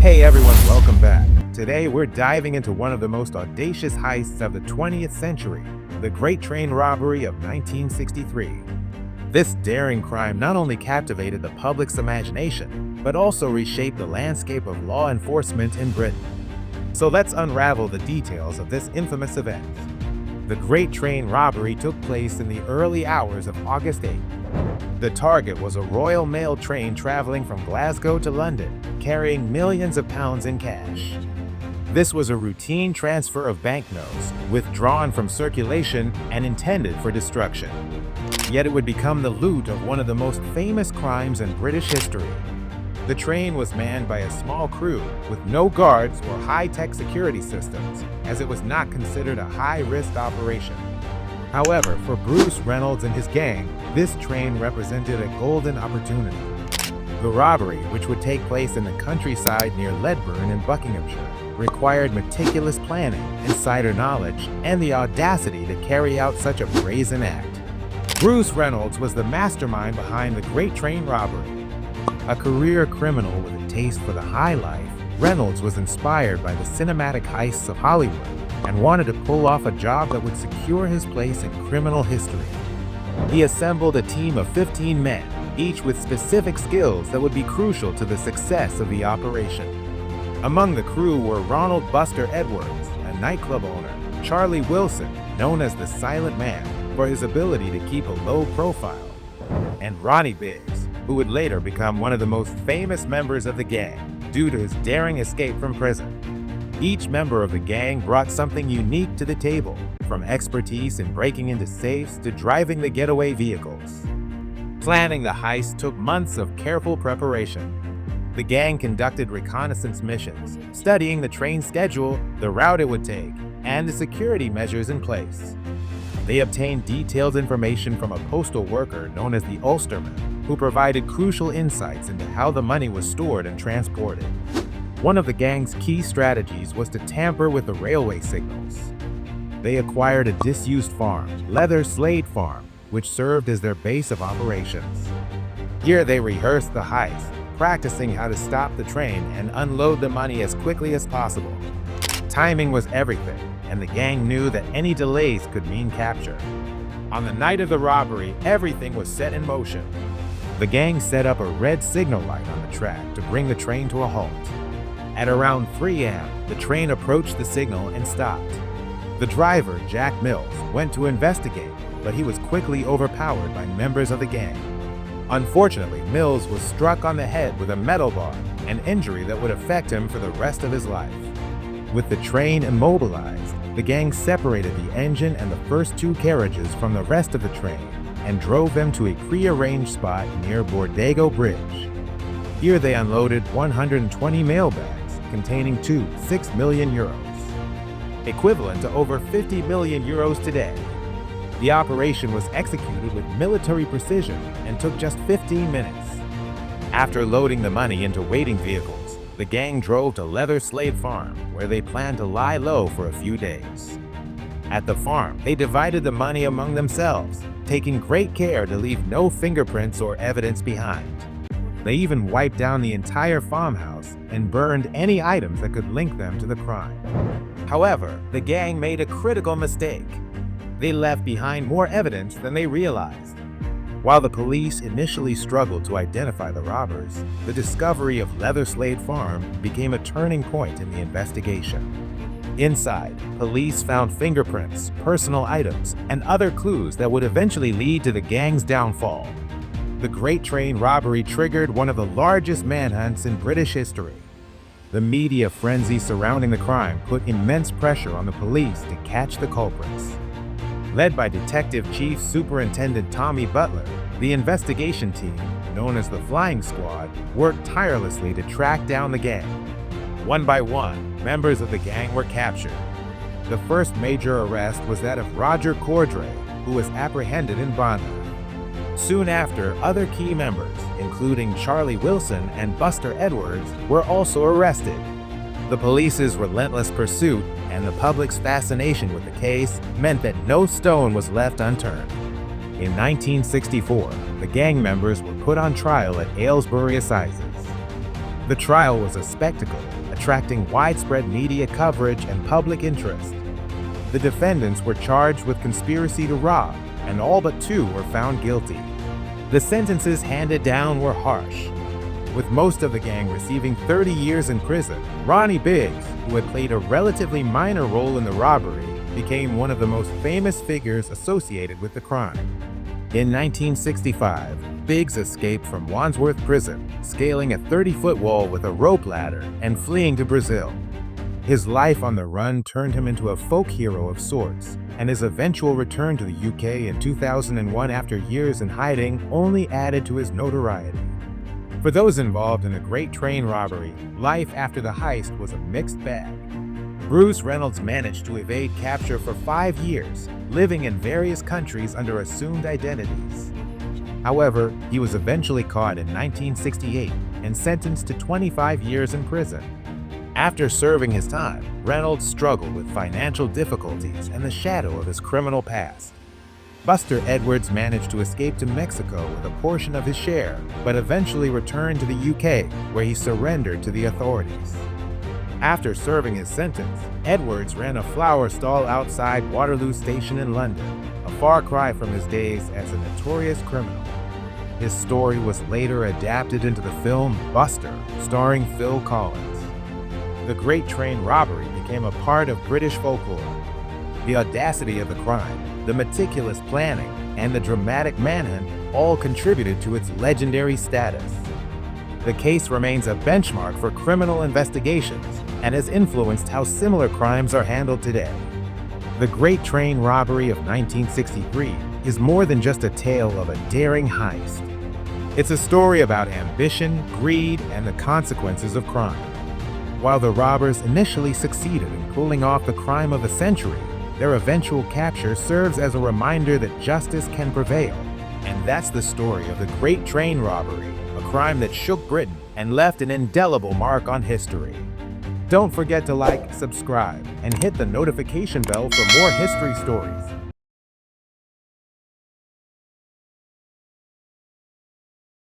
Hey everyone, welcome back. Today we're diving into one of the most audacious heists of the 20th century, the Great Train Robbery of 1963. This daring crime not only captivated the public's imagination, but also reshaped the landscape of law enforcement in Britain. So let's unravel the details of this infamous event. The Great Train Robbery took place in the early hours of August 8th. The target was a Royal Mail train traveling from Glasgow to London, carrying millions of pounds in cash. This was a routine transfer of banknotes, withdrawn from circulation and intended for destruction. Yet it would become the loot of one of the most famous crimes in British history. The train was manned by a small crew with no guards or high-tech security systems, as it was not considered a high-risk operation. However, for Bruce Reynolds and his gang, this train represented a golden opportunity. The robbery, which would take place in the countryside near Ledburn in Buckinghamshire, required meticulous planning, insider knowledge, and the audacity to carry out such a brazen act. Bruce Reynolds was the mastermind behind the Great Train Robbery. A career criminal with a taste for the high life, Reynolds was inspired by the cinematic heists of Hollywood and wanted to pull off a job that would secure his place in criminal history. He assembled a team of 15 men, each with specific skills that would be crucial to the success of the operation. Among the crew were Ronald Buster Edwards, a nightclub owner, Charlie Wilson, known as the Silent Man for his ability to keep a low profile, and Ronnie Biggs, who would later become one of the most famous members of the gang due to his daring escape from prison. Each member of the gang brought something unique to the table, from expertise in breaking into safes to driving the getaway vehicles. Planning the heist took months of careful preparation. The gang conducted reconnaissance missions, studying the train schedule, the route it would take, and the security measures in place. They obtained detailed information from a postal worker known as the Ulsterman, who provided crucial insights into how the money was stored and transported. One of the gang's key strategies was to tamper with the railway signals. They acquired a disused farm, Leather Slade Farm, which served as their base of operations. Here they rehearsed the heist, practicing how to stop the train and unload the money as quickly as possible. Timing was everything, and the gang knew that any delays could mean capture. On the night of the robbery, everything was set in motion. The gang set up a red signal light on the track to bring the train to a halt. At around 3 a.m., the train approached the signal and stopped. The driver, Jack Mills, went to investigate, but he was quickly overpowered by members of the gang. Unfortunately, Mills was struck on the head with a metal bar, an injury that would affect him for the rest of his life. With the train immobilized, the gang separated the engine and the first 2 carriages from the rest of the train and drove them to a pre-arranged spot near Bordago Bridge. Here they unloaded 120 mail bags containing 6 million euros, equivalent to over 50 million euros today. The operation was executed with military precision and took just 15 minutes. After loading the money into waiting vehicles, the gang drove to Leather Slade Farm, where they planned to lie low for a few days. At the farm, they divided the money among themselves, taking great care to leave no fingerprints or evidence behind. They even wiped down the entire farmhouse and burned any items that could link them to the crime. However, the gang made a critical mistake. They left behind more evidence than they realized. While the police initially struggled to identify the robbers, the discovery of Leather Slade Farm became a turning point in the investigation. Inside, police found fingerprints, personal items, and other clues that would eventually lead to the gang's downfall. The Great Train Robbery triggered one of the largest manhunts in British history. The media frenzy surrounding the crime put immense pressure on the police to catch the culprits. Led by Detective Chief Superintendent Tommy Butler, the investigation team, known as the Flying Squad, worked tirelessly to track down the gang. One by one, members of the gang were captured. The first major arrest was that of Roger Cordray, who was apprehended in Bournemouth. Soon after, other key members, including Charlie Wilson and Buster Edwards, were also arrested. The police's relentless pursuit and the public's fascination with the case meant that no stone was left unturned. In 1964, the gang members were put on trial at Aylesbury Assizes. The trial was a spectacle, attracting widespread media coverage and public interest. The defendants were charged with conspiracy to rob, and all but 2 were found guilty. The sentences handed down were harsh, with most of the gang receiving 30 years in prison. Ronnie Biggs, who had played a relatively minor role in the robbery, became one of the most famous figures associated with the crime. In 1965, Biggs escaped from Wandsworth Prison, scaling a 30-foot wall with a rope ladder and fleeing to Brazil. His life on the run turned him into a folk hero of sorts, and his eventual return to the UK in 2001 after years in hiding only added to his notoriety. For those involved in the Great Train Robbery, life after the heist was a mixed bag. Bruce Reynolds managed to evade capture for 5 years, living in various countries under assumed identities. However, he was eventually caught in 1968 and sentenced to 25 years in prison. After serving his time, Reynolds struggled with financial difficulties and the shadow of his criminal past. Buster Edwards managed to escape to Mexico with a portion of his share, but eventually returned to the UK, where he surrendered to the authorities. After serving his sentence, Edwards ran a flower stall outside Waterloo Station in London, a far cry from his days as a notorious criminal. His story was later adapted into the film Buster, starring Phil Collins. The Great Train Robbery became a part of British folklore. The audacity of the crime, the meticulous planning, and the dramatic manhunt all contributed to its legendary status. The case remains a benchmark for criminal investigations and has influenced how similar crimes are handled today. The Great Train Robbery of 1963 is more than just a tale of a daring heist. It's a story about ambition, greed, and the consequences of crime. While the robbers initially succeeded in pulling off the crime of the century, their eventual capture serves as a reminder that justice can prevail. And that's the story of the Great Train Robbery, a crime that shook Britain and left an indelible mark on history. Don't forget to like, subscribe, and hit the notification bell for more history stories.